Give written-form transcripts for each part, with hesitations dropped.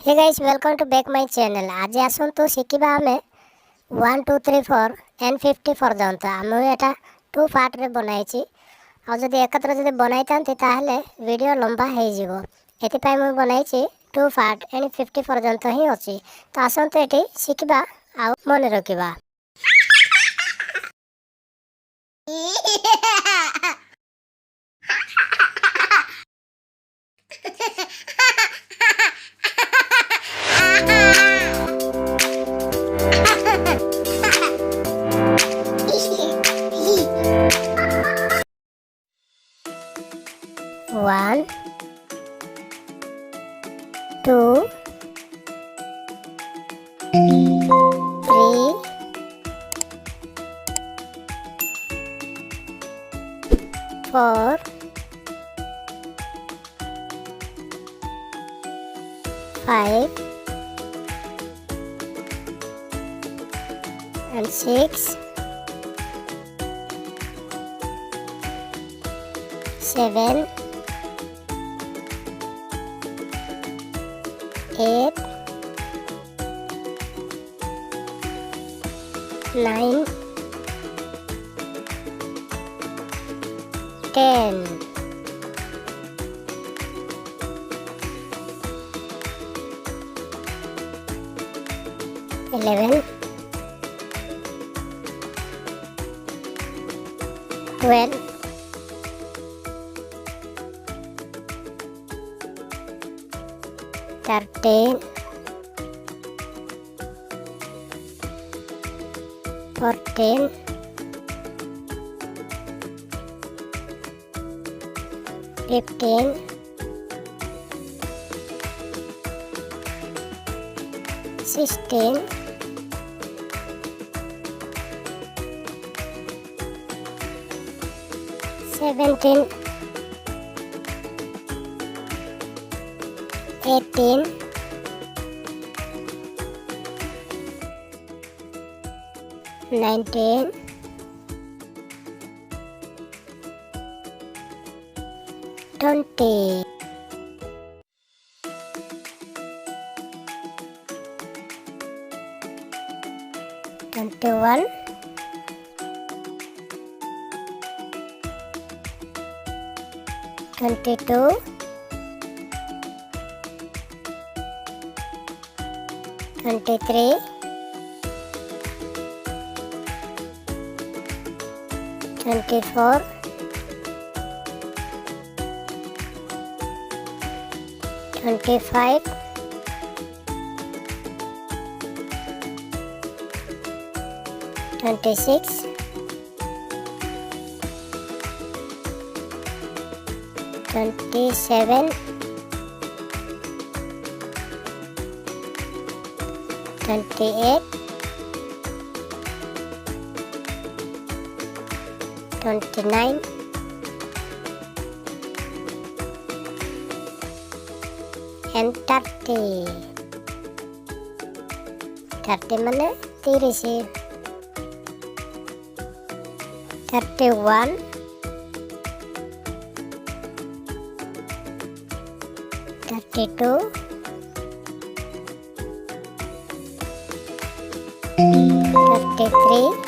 Hey guys welcome to back my channel. आज आसतु शिखा आम 1 2 3 4 एंड 50 पर्यंत आम एटा 2 पार्ट रे बनाई। आदि एकत्र जब बनाई था वीडियो लंबा हो ये बनाई 2 पार्ट एंड 50 पर्यंत ही अच्छी। तो आसतु ये शिखा आ मन रखा। One, two, three, four, five, and six, seven, 8, 9, 10, 11, 12, 13, 14, 15, 16, 17, 18, 19, 20, 21, 22, 23, 24, 25, 26, 27, 28, 29, and 30. 30 माने 30, 31, 32, 33,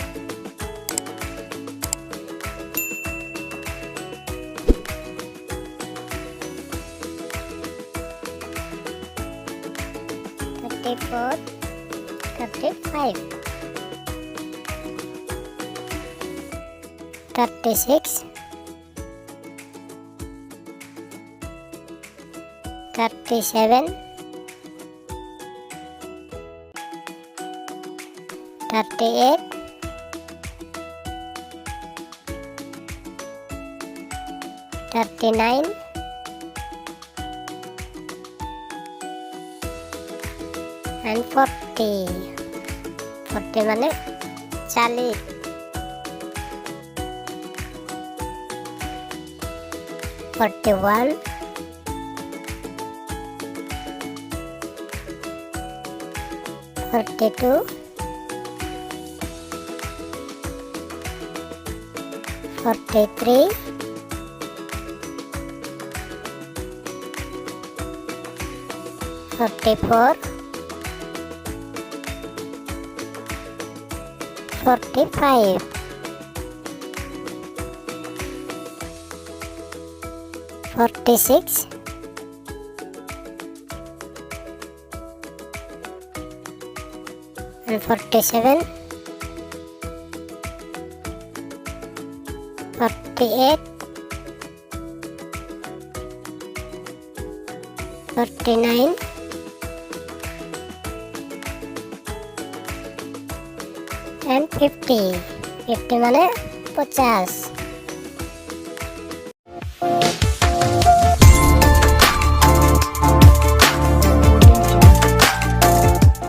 34, 35, 36, 37, 38, 39, and 40. 40 माने 40, 41, 42, 43, 44, 44, 45, 46, 47, 48, 49, 50 মানে 50।